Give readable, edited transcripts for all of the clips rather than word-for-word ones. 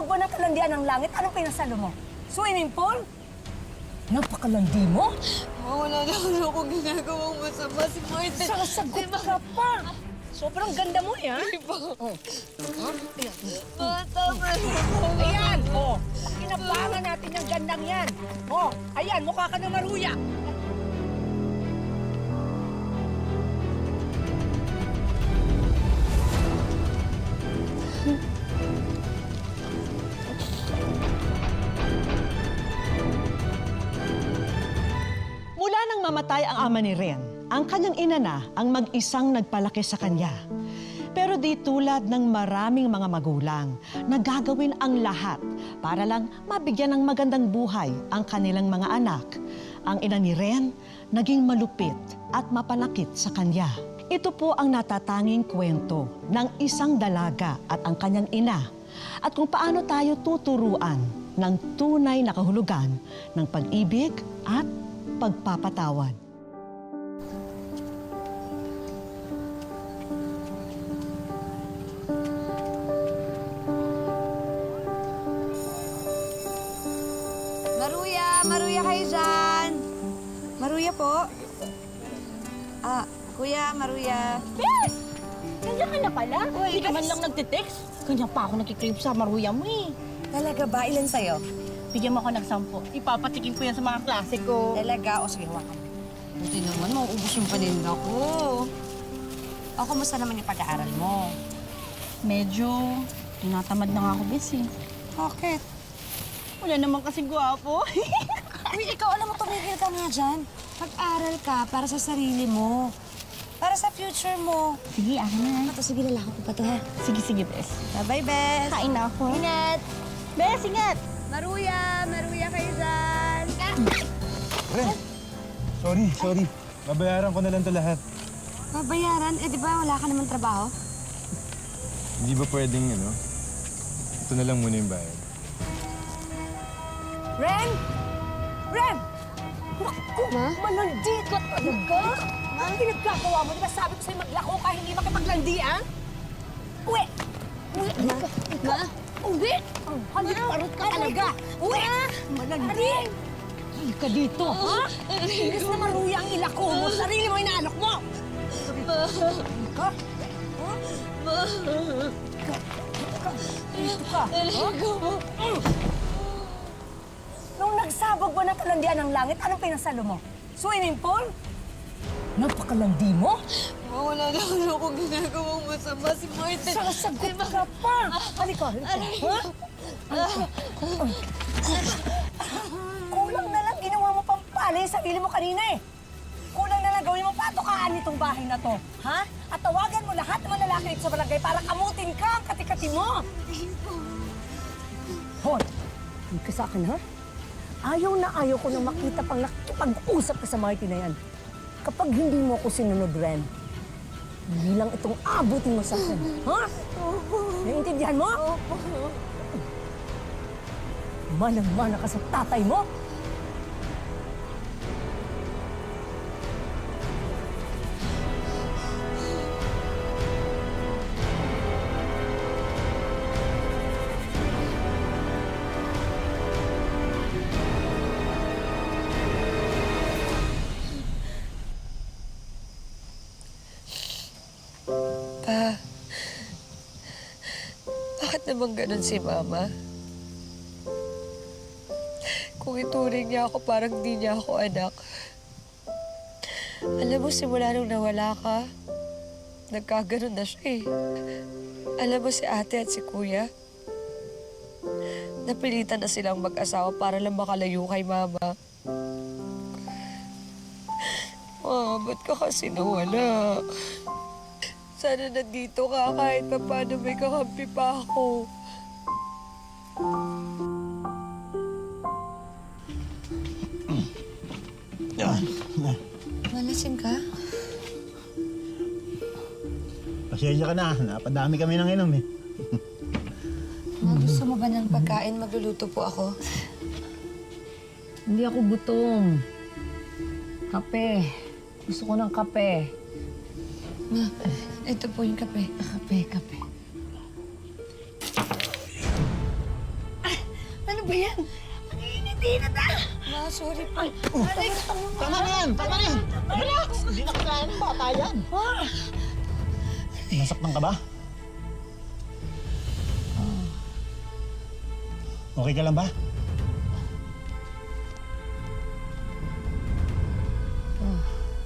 nagsabog ba ng kalandian ng langit? Anong pinasalo mo? Swimming pool? Napakalandi mo? Wala naman akong ginagawang masama si Martin. Sasagot ka pa! Sobrang ganda mo, eh, ha? Tama na. Ayan! Oh, kinabangan natin yung gandang yan. Oh, ayan, mukha ka na maruya. Mula nang mamatay ang ama ni Ren, ang kanyang ina na ang mag-isang nagpalaki sa kanya. Pero di tulad ng maraming mga magulang na gagawin ang lahat para lang mabigyan ng magandang buhay ang kanilang mga anak, ang ina ni Ren naging malupit at mapanakit sa kanya. Ito po ang natatanging kwento ng isang dalaga at ang kanyang ina at kung paano tayo tuturuan ng tunay na kahulugan ng pag-ibig at pagpapatawad. Maruya kayo dyan. Maruya po. Kuya, Maruya. Bes! Nandiyan ka na pala? Uy, Hindi ka man Bes. lang nagtitext. Kanya pa ako nagkikrave sa Maruya mo eh. Talaga ba? Ilan sa'yo? Bigyan mo ako ng 10. Ipapatikin ko yan sa mga klase ko. Talaga? O sige, hawakan. Buti naman, mauubos yung paninda ko. O, kumusta naman yung pag-aaral mo? Medyo tinatamad na nga ako, Bes eh. Bakit? Wala naman kasing gwapo. Uy, ikaw, alam mo, tumigil ka nga dyan. Pag-aral ka para sa sarili mo. Para sa future mo. Sige, akin na. Sige, lalako ko pa to, ha? Sige, Bes. Bye-bye, Bes. Kain na ako. Ingat! Bes, ingat! Maruya kayo dyan. Ren! Sorry. Babayaran ko na lang to lahat. Babayaran? Eh, di ba wala ka naman trabaho? Hindi ba pwedeng, ito na lang muna yung bayad. Ren! Ren! Naku, malandi ka talaga. Ang pinagkagawa mo, di ba sabi ko sa'yo maglako ka, hindi makipaglandi, ah? Uwi! Uwi! Ma? Uwi! Ang halip-parot ka talaga! Uwi! Malandi! Hindi ka dito, ha? Imbis na maruya ang ilako mo, sarili mo inaanak mo! Ka? Dito ka. Nung nagsabog ba ng kalandian ng langit, anong pinasalo mo? Swimming pool? Napakalandi mo? Wala naman akong ginagawang masama si Martin. Sasagot ka pa! Halika. Ha? Kulang na lang ginawa mo pang pala yung sarili mo kanina eh. Kulang na lang gawin mo patukaan nitong bahay na to. Ha? At tawagan mo lahat ng mga lalaki dito sa barangay para kamutin ka ang kati-kati mo. Hoy, hindi ka sa akin, ha? Ayaw na ayaw ko na makita pang nakipag-usap ka sa Martin na yan. Kapag hindi mo ako sinunod, Ren, hindi lang itong abutin mo sa akin. Ha? Naiintindihan mo? Manang-mana ka sa tatay mo? Pa, bakit naman ganun si Mama? Kung ituring niya ako, parang di niya ako anak. Alam mo, simula nung nawala ka, nagkaganon na siya eh. Alam mo, si ate at si kuya, napilitan na silang mag-asawa para lang makalayo kay Mama. Ma, ba't ka kasi nawala? Sana nandito ka kahit pa paano may kakampi pa ako. Malasing ka? Pasensya ka na. Napadami kami ng inom eh. Gusto mo ba ng pagkain? Magluluto po ako. Hindi ako gutom. Kape. Gusto ko ng kape. Ma, ito po yung kape. Kape. ba yan? Hindi na ta! Ma, sorry po. Tama na yan! Tama na yan! Relax! Hindi na kailangan ng bata yan. Nasaktan ka ba? Okay ka lang ba?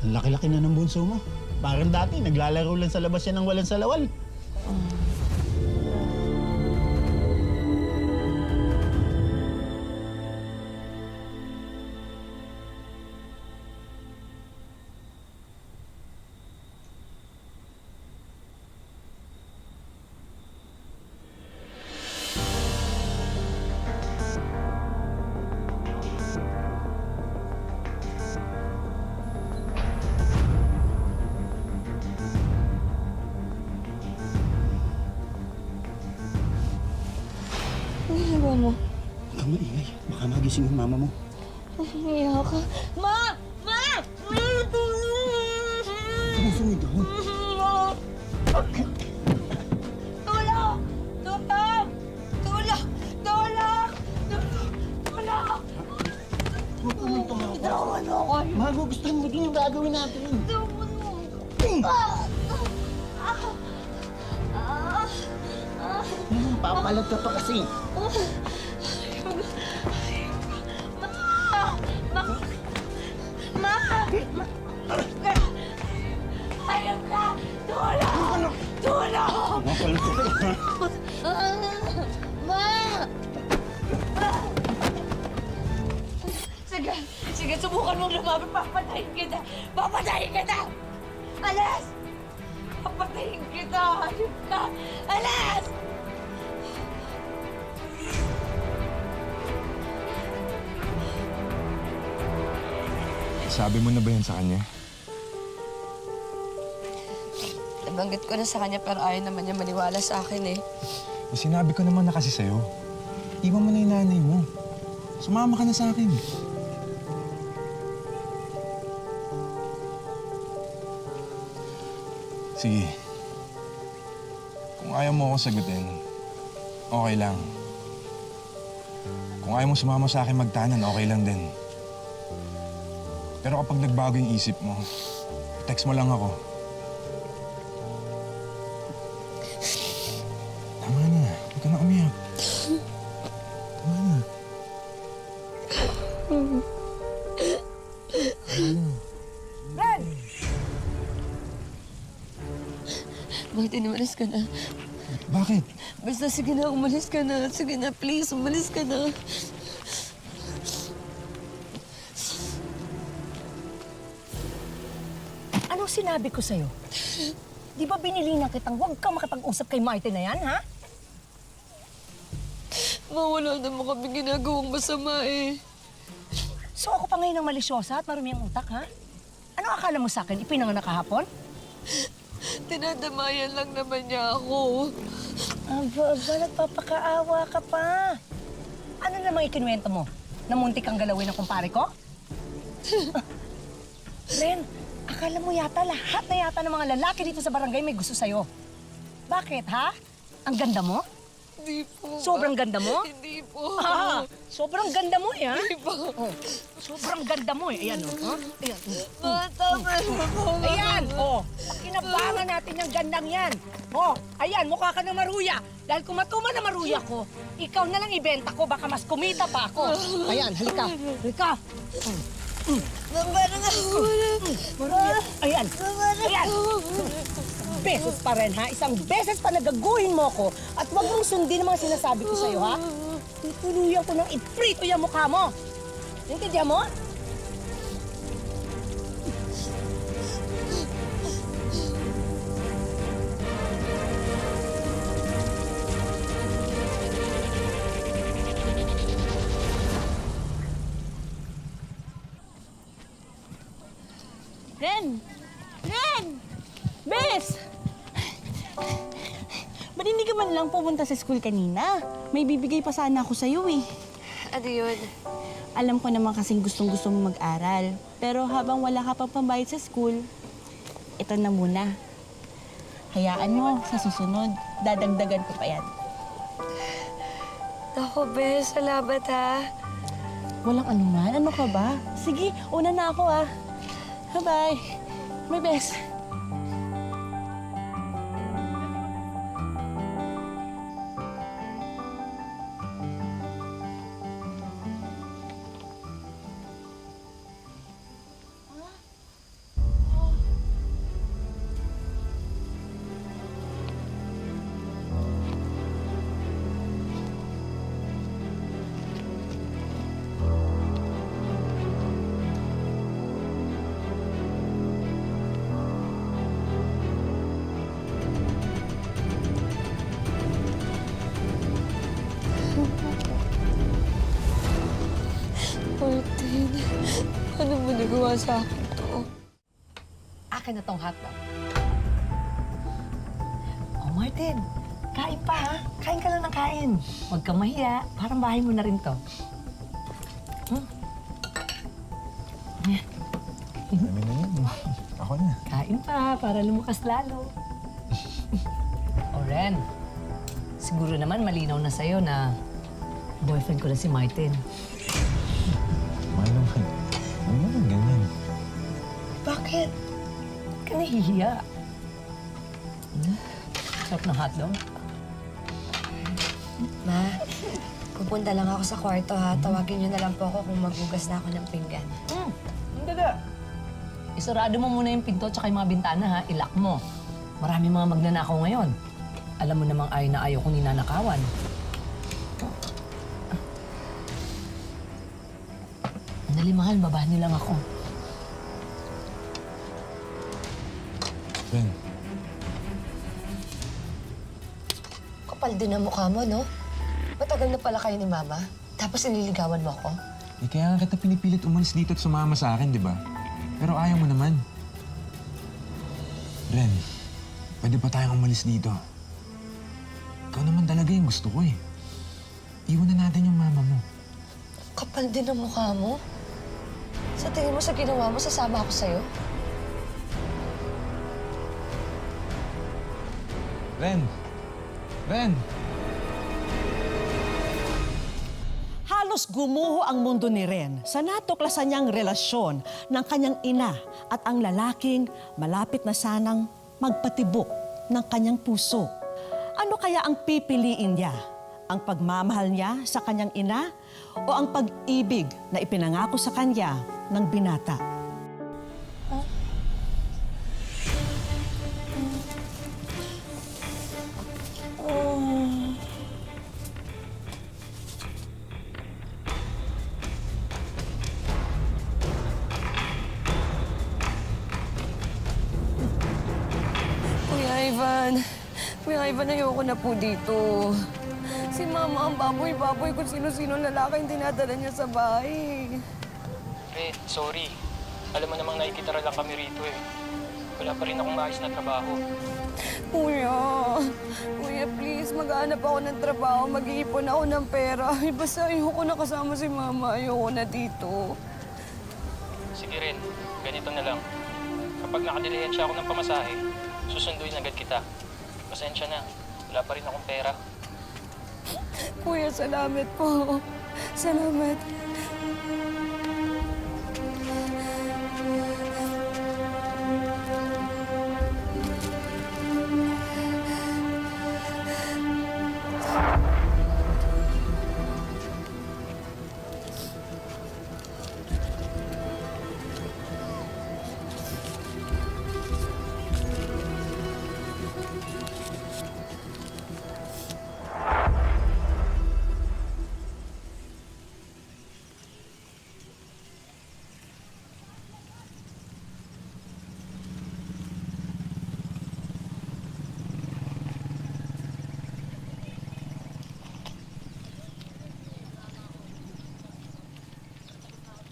Ang laki-laki na ng bunso mo. Parang dati, naglalaro lang sa labas yan ng walang salawal. Ano ginagawa mo? Huwag kang maingay. Baka magising yung mama mo. Umiiyak ka. Ma! Ma! Sumusunod ako. Tulong! Tulong! Tulong! Tulong! Tulong! Huwag ka nang tumawa. Itawan mo ako. Magugustuhan mo din yung gagawin natin. Itawan mo. Papalag ka pa kasi. Ayun na! Tulong! Tulong! Papalag ka pa. Ma! Sige, sige, subukan mong lumapit. Papatayin kita! Papatayin kita! Alas! Papatayin kita! Ayun ka! Alas! Sabi mo na ba yan sa kanya? Nabanggit ko na sa kanya pero ayaw naman niya maniwala sa akin eh. Sinabi ko naman na kasi sa'yo. Iwan mo na yung nanay mo. Sumama ka na sa akin. Sige. Kung ayaw mo ako sagutin, okay lang. Kung ayaw mo sumama sa akin magtanan, okay lang din. Pero kapag nagbago yung isip mo, text mo lang ako. Tama na. Huwag ka na umiyak. Tama na. Ren! Bakit umalis ka na? Bakit? Basta sige na, umalis ka na. Sige na, please, umalis ka na. Anong sinabi ko sa'yo? Di ba binilinan kitang huwag kang makipag-usap kay Martin na yan, ha? Mawala naman kami ginagawang masama eh. So ako pa ngayon ang malisyosa at marumi ang utak, ha? Ano akala mo sa akin? Ipinanganak kahapon? Tinadamayan lang naman niya ako. Aba, nagpapakaawa ka pa. Ano namang ikinuwento mo? Namuntik kang galawin ng kumpare ko? Ren, akala mo yata lahat na yata ng mga lalaki dito sa barangay may gusto sa'yo. Bakit, ha? Ang ganda mo? Hindi po. Sobrang ganda mo? Hindi po. Ah, sobrang ganda mo eh, ha? Hindi po. Oh, sobrang ganda mo eh. Ayan, oh. Ha? Ayan. Tama na po. Ayan, oh. Pakinabangan natin yung gandang yan. Oh, ayan, mukha ka na maruya. Dahil kung matuman na maruya ko, ikaw na lang ibenta ko, baka mas kumita pa ako. Ayan, halika. Halika. Mama na nga po. Maruya. Ayan. Ayan. Beses pa rin, ha? Isang beses pa nagaguhin mo ko at huwag mong sundin ang mga sinasabi ko sa'yo, ha? Tutuluyan ko ng iprito yung mukha mo. Naintindihan mo? Ren! Ren! Bes! Ba't hindi ka man lang pumunta sa school kanina? May bibigay pa sana ako sa'yo eh. Ano yun? Alam ko naman kasing gustong-gusto mo mag-aral. Pero habang wala ka pang pambayad sa school, ito na muna. Hayaan mo, sa susunod, dadagdagan ko pa yan. Naku, Bes. Salamat, ha. Walang anuman. Ano ka ba? Sige, una na ako ah. Bye-bye. My best. Martin, ano mo nagawa sa akin to? Akin na tong hotdog. Oh, Martin, kain pa ha? Kain ka lang ng kain. Huwag kang mahiya. Parang bahay mo na rin to. Amin na yun. Ako na. Kain pa, para lumakas lalo. O Ren, siguro naman malinaw na sa'yo na boyfriend ko na si Martin. Mahal naman. Huwag naman ganyan. Bakit? Ba't ka nahihiya? Sarap ng hotdog. Ma, pupunta lang ako sa kwarto, ha? Tawagin niyo na lang po ako kung maghugas na ako ng pinggan. Hindi na. Isarado mo muna yung pinto at yung mga bintana, ha? Ilak mo. Marami mga magnanakaw ngayon. Alam mo namang ayaw na ayaw kong ninanakawan. Dali, mahal. Babahan niyo lang ako. Ben, Kapal din ang mukha mo, no? Matagal na pala kayo ni Mama. Tapos iniligawan mo ako. kaya nga kita pinipilit umalis dito at sumama sa akin, di ba? Pero ayaw mo naman. Ren, pwede ba tayong umalis dito? Ikaw naman talaga yung gusto ko eh. Iwan na natin yung mama mo. Kapal din ang mukha mo. Sa tingin mo sa ginawa mo, sasama ako sa'yo? Ren! Ren! Halos gumuho ang mundo ni Ren sa natuklasan niyang relasyon ng kanyang ina at ang lalaking malapit na sanang magpatibok ng kanyang puso. Ano kaya ang pipiliin niya? Ang pagmamahal niya sa kanyang ina o ang pag-ibig na ipinangako sa kanya ng binata? Kuya Ivan, ayoko na po dito. Si Mama ang baboy-baboy kung sino-sino lalaki yung dinadala niya sa bahay. Red, sorry. Alam mo namang nakikitara lang kami rito eh. Wala pa rin akong maayos na trabaho. Kuya, please, maghanap ako ng trabaho. Mag-iipon ako ng pera. Ay, basta ayoko na kasama si Mama. Ayoko na dito. Sige rin, ganito na lang. Kapag nakadilihensya ako ng pamasahe, susunduin agad kita. Pasensya na, wala pa rin akong pera. Kuya, salamat po. Salamat.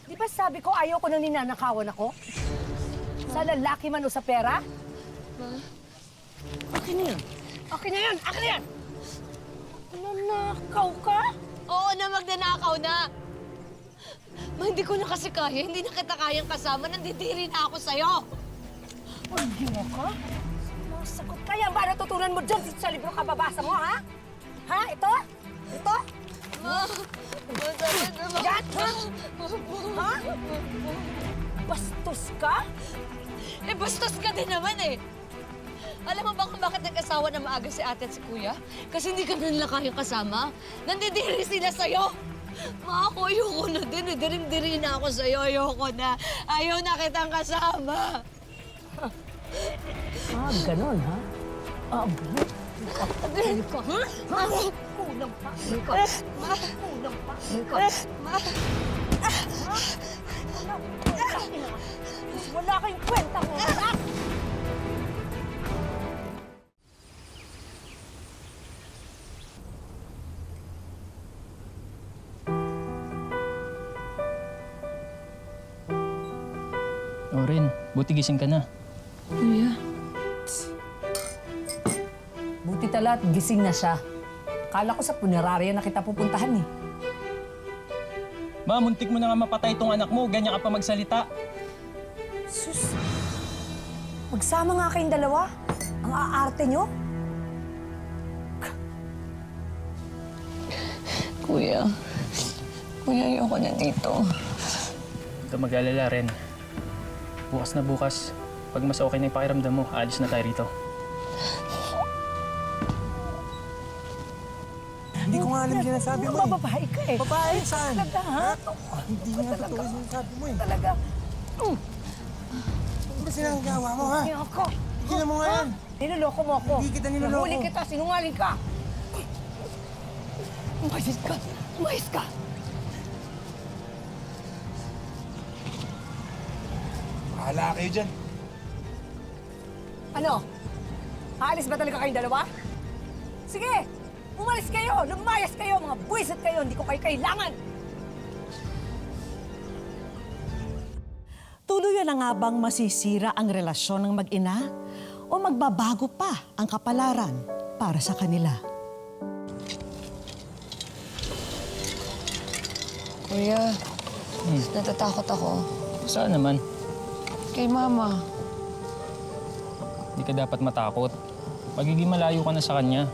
Di ba sabi ko ayaw ko nang ninanakawan ako? Sa lalaki man o sa pera? Akin na yan. Akin na yan! Akin na yan! Nanakaw ka? Oo na, magnanakaw na. Ma, hindi ko na kasi kaya. Hindi na kita kayang kasama. Nandidiri na ako sa'yo. Hindi mo ka? Masagot ka yan ba natutunan mo dyan sa libro kababasa mo, ha? Ha? Ito? Ito? bastos ka din naman eh. Alam mo ba kung bakit nag-asawa na maaga si ate at si kuya? Kasi hindi ka nila kayang kasama. Nandidiri sila sa'yo. Ma, ako ayoko na din. Diring-diri na ako sa'yo. Ayoko na. Ayaw na kitang kasama. Ganon, ha? Halika. Kulang pa. Halika. Kulang pa. Halika. Wala kayong kwenta mo, ha? O Ren, buti gising ka na. Buti tala't gising na siya. Kala ko sa punerarya na kita pupuntahan eh. Ma, muntik mo na nga mapatay itong anak mo. Ganyan ka pa magsalita. Sus, magsama nga kayong dalawa. Ang aarte nyo. Kuya, ayoko na dito. Huwag ka mag-alala, Ren. Bukas na bukas, pag mas okay na yung pakiramdam mo, aalis na tayo rito. Hindi ko nga alam yung sinasabi mo eh. Bababae ka eh. Babae, saan? Talaga, ha? Hindi nga totoo yung sinasabi mo eh. Talaga. Ano ba sinanggawa mo ha? Ayoko. Tignan mo nga yan. Niloloko mo ako. Hindi kita niloloko. Nahuli kita, sinungaling ka. Umayos ka. Umayos ka. Bahala kayo dyan. Ano? Aalis ba talaga kayong dalawa? Sige! Umalis kayo! Lumayas kayo! Mga buwisit kayo! Hindi ko kayo kailangan! Tuluyan na nga bang masisira ang relasyon ng mag-ina? O magbabago pa ang kapalaran para sa kanila? Kuya, natatakot ako. Saan naman? Kay Mama. Hindi ka dapat matakot. Magiging malayo ka na sa kanya.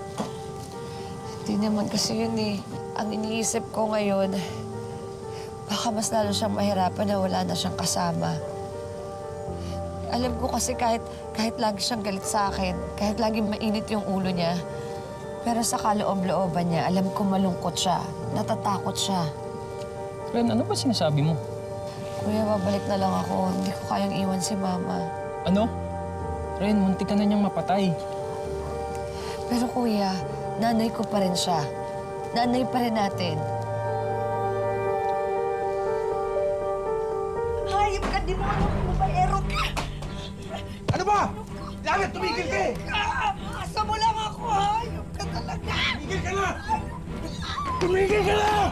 Hindi naman kasi yun eh. Ang iniisip ko ngayon, baka mas lalo siyang mahirapan na wala na siyang kasama. Alam ko kasi kahit lagi siyang galit sa akin, kahit lagi mainit yung ulo niya, pero sa kaloob-looban niya, alam ko malungkot siya, natatakot siya. Ren, ano ba sinasabi mo? Kuya, babalik na lang ako. Hindi ko kayang iwan si Mama. Ano? Ren, muntik ka na niyang mapatay. Pero kuya, nanay ko pa rin siya. Nanay pa rin natin. Hayop ka! Di mo ano kung baero ka! Ano ba? Dapat tumigil ka eh! Asa mo lang ako! Hayop ka talaga! Tumigil ka na! Tumigil ka na!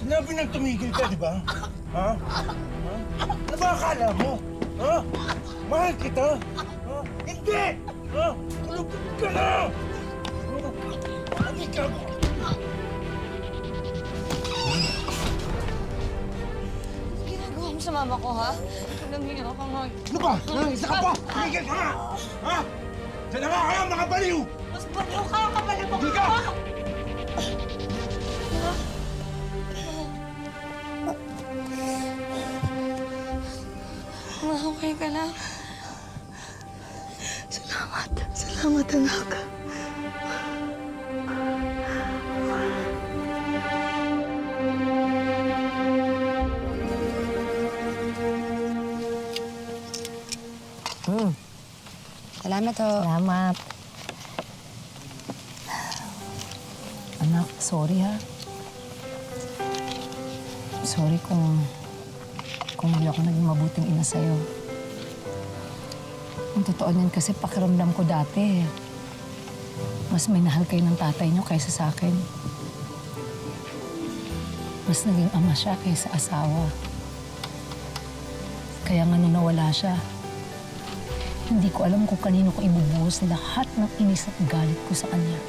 Sinabi nang tumigil ka, di ba? Ha? Ano ba akala mo? Ha? Mahal kita? Ha? Hindi! Ha? Tulog ka na! Ano ka? Ginagawa mo sa mama ko, ha? Nangiyak ka nga. Ano ba? Ha? Isa ka pa! Tumigil ka na! Ha? Diyan na nga kayo, mga baliw! Mas baliw ka, kapalibok Hindi ka! Ma, okay ka lang. Salamat. Salamat, anak. Salamat ho. Salamat. Anak, sorry ha. Sorry kung hindi ako naging mabuting ina sa'yo. Ang totoo niyan kasi pakiramdam ko dati, mas minahal kayo ng tatay niyo kaysa sa akin. Mas naging ama siya kaysa asawa. Kaya nga nung nawala siya, hindi ko alam kung kanino ko ibubuhos lahat ng inis at galit ko sa kanya.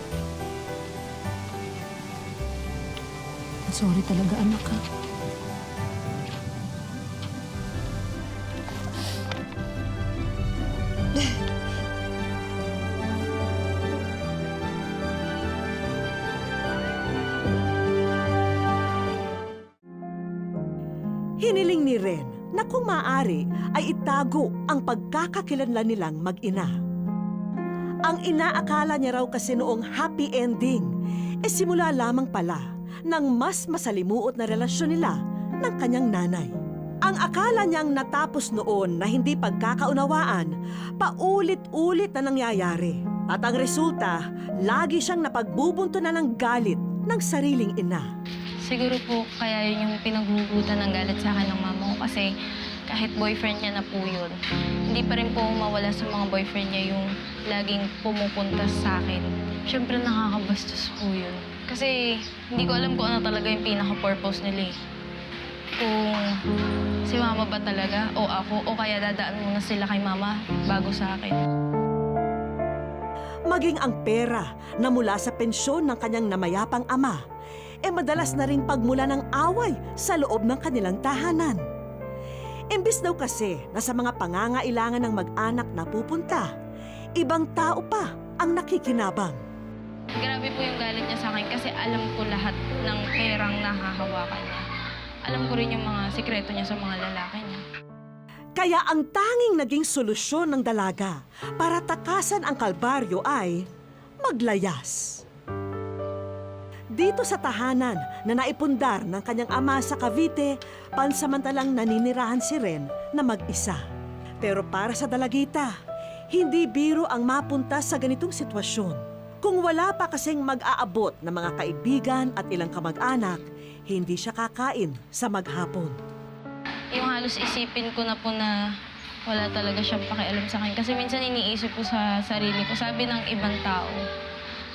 Sorry talaga, anak, ha? Hiniling ni Ren na kung maaari ay itago ang pagkakakilanlan nilang mag-ina. Ang inaakala niya raw kasi noong happy ending, simula lamang pala ng mas masalimuot na relasyon nila ng kanyang nanay. Ang akala niyang natapos noon na hindi pagkakaunawaan, paulit-ulit na nangyayari. At ang resulta, lagi siyang napagbubuntunan ng galit ng sariling ina. Siguro po kaya yun yung pinaghugutan ng galit sa akin ng mama ko kasi kahit boyfriend niya na po yun, hindi pa rin po mawala sa mga boyfriend niya yung laging pumupunta sa akin. Siyempre nakakabastos po yun. Kasi hindi ko alam kung ano talaga yung pinaka-purpose nila eh. Kung si mama ba talaga o ako o kaya dadaan muna sila kay mama bago sa akin. Maging ang pera na mula sa pensyon ng kanyang namayapang ama, madalas na ring pagmula ng away sa loob ng kanilang tahanan. Imbis daw kasi na sa mga pangangailangan ng mag-anak na pupunta, ibang tao pa ang nakikinabang. Grabe po yung galit niya sa akin kasi alam ko lahat ng perang nahahawakan niya. Alam ko rin yung mga sikreto niya sa mga lalaki niya. Kaya ang tanging naging solusyon ng dalaga para takasan ang kalbaryo ay maglayas. Dito sa tahanan na naipundar ng kanyang ama sa Cavite, pansamantalang naninirahan si Ren na mag-isa. Pero para sa dalagita, hindi biro ang mapunta sa ganitong sitwasyon. Kung wala pa kasing mag-aabot ng mga kaibigan at ilang kamag-anak, hindi siya kakain sa maghapon. Yung halos isipin ko na po na wala talaga siyang pakialam sa akin. Kasi minsan iniisip ko sa sarili ko, sabi ng ibang tao,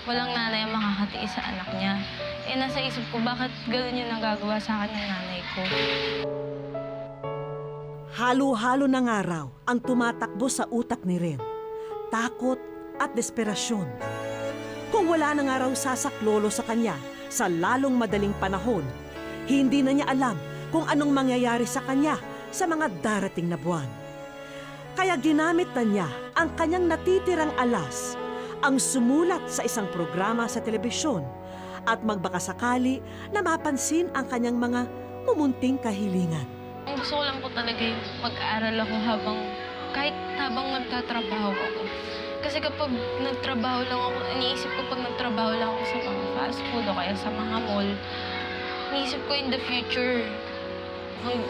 walang nanay ang makakatiis sa anak niya. Nasa isip ko, bakit gano'n yung nagagawa sa akin ng nanay ko? Halo-halo na nga raw ang tumatakbo sa utak ni Ren. Takot at desperasyon. Kung wala na nga raw sasaklolo sa kanya sa lalong madaling panahon, hindi na niya alam kung anong mangyayari sa kanya sa mga darating na buwan. Kaya ginamit na niya ang kanyang natitirang alas, ang sumulat sa isang programa sa telebisyon at magbakasakali na mapansin ang kanyang mga mumunting kahilingan. Ang gusto ko lang po talaga yung mag-aaral ako kahit habang nagtatrabaho ako. Kasi kapag nagtrabaho lang ako, iniisip ko pag nagtrabaho lang ako sa mga fast food o kaya sa mga mall, iniisip ko in the future,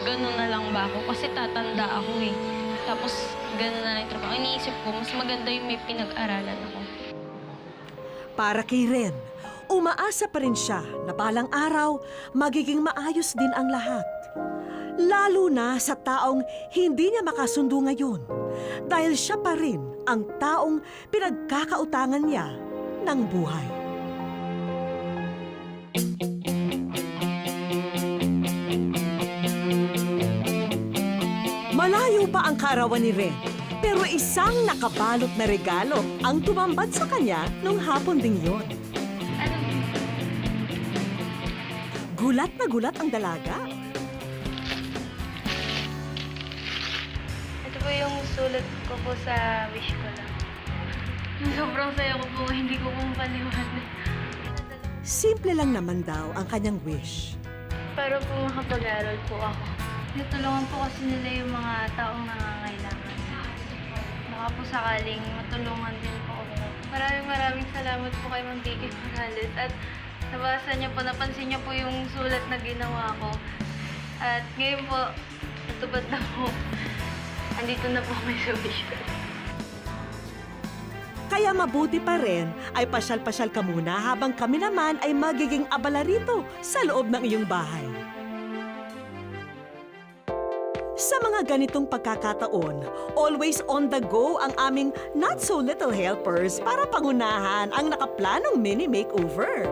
gano'n na lang ba ako? Kasi tatanda ako eh. Tapos gano'n na lang yung trabaho. Iniisip ko, mas maganda yung may pinag-aralan ako. Para kay Ren, umaasa pa rin siya na balang araw magiging maayos din ang lahat. Lalo na sa taong hindi niya makasundo ngayon dahil siya pa rin ang taong pinagkakautangan niya ng buhay. Malayo pa ang kaarawan ni Ren, pero isang nakabalot na regalo ang tumambad sa kanya nung hapon ding yon. Gulat na gulat ang dalaga. Ito po yung sulat ko po sa wish ko lang. Sobrang saya ko po, hindi ko po paliwanag. Simple lang naman daw ang kanyang wish. Para po makapag-aral po ako. Natulungan po kasi nila yung mga taong nangangailangan. Baka po sakaling matulungan din po ako. Maraming salamat po kay Ma'am Vicky Morales. At nabasa niyo po, napansin niyo po yung sulat na ginawa ko. At ngayon po, natupad na po. Andito na po kami sa wish ko. Kaya mabuti pa rin ay pasyal-pasyal ka muna habang kami naman ay magiging abala rito sa loob ng iyong bahay. Sa mga ganitong pagkakataon, always on the go ang aming not-so-little helpers para pangunahan ang nakaplanong mini makeover.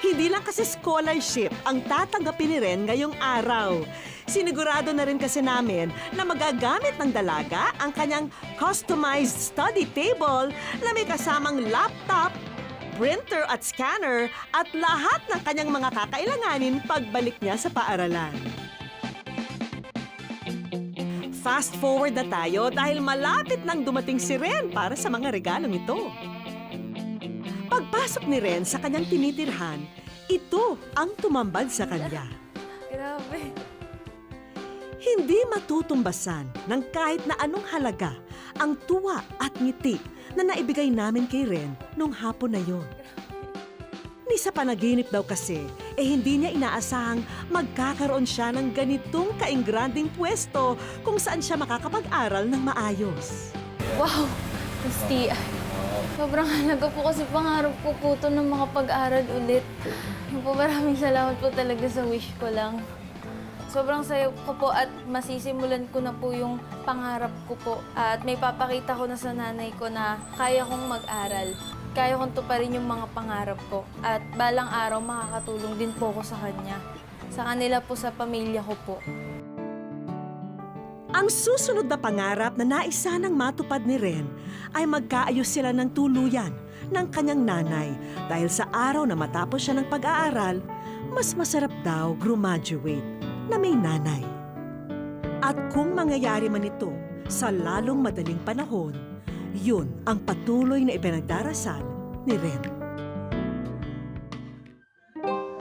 Hindi lang kasi scholarship ang tatanggapin ni Ren ngayong araw. Sinigurado na rin kasi namin na magagamit ng dalaga ang kanyang customized study table na may kasamang laptop, printer at scanner at lahat ng kanyang mga kakailanganin pagbalik niya sa paaralan. Fast forward na tayo dahil malapit nang dumating si Ren para sa mga regalong ito. Pagpasok ni Ren sa kanyang tinitirhan, ito ang tumambad sa kanya. Grabe. Hindi matutumbasan ng kahit na anong halaga ang tuwa at ngiti na naibigay namin kay Ren nung hapon na yon. Ni sa panaginip daw kasi, hindi niya inaasahang magkakaroon siya ng ganitong kaingranding pwesto kung saan siya makakapag-aral ng maayos. Wow, Christy. Sobrang halaga po kasi pangarap ko po ito na makapag-aral ulit. Maraming salamat po talaga sa wish ko lang. Sobrang saya ko po at masisimulan ko na po yung pangarap ko po. At may papakita ko na sa nanay ko na kaya kong mag-aral. Kaya kong tuparin yung mga pangarap ko. At balang araw makakatulong din po ako sa kanya. Sa kanila po, sa pamilya ko po. Ang susunod na pangarap na naisa ng matupad ni Ren ay magkaayos sila ng tuluyan ng kanyang nanay dahil sa araw na matapos siya ng pag-aaral, mas masarap daw graduate na may nanay. At kung mangyayari man ito sa lalong madaling panahon, yun ang patuloy na ipinagdarasal ni Ren.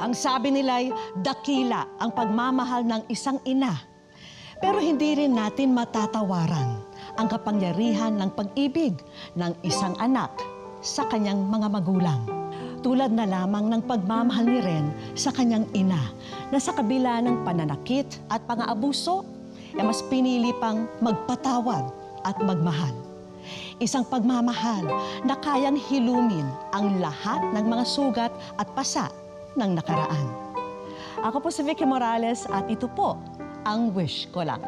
Ang sabi nila'y dakila ang pagmamahal ng isang ina. Pero hindi rin natin matatawaran ang kapangyarihan ng pag-ibig ng isang anak sa kanyang mga magulang. Tulad na lamang ng pagmamahal ni Ren sa kanyang ina na sa kabila ng pananakit at pang-aabuso, mas pinili pang magpatawad at magmahal. Isang pagmamahal na kayang hilumin ang lahat ng mga sugat at pasa ng nakaraan. Ako po si Vicky Morales at ito po ang wish ko lang.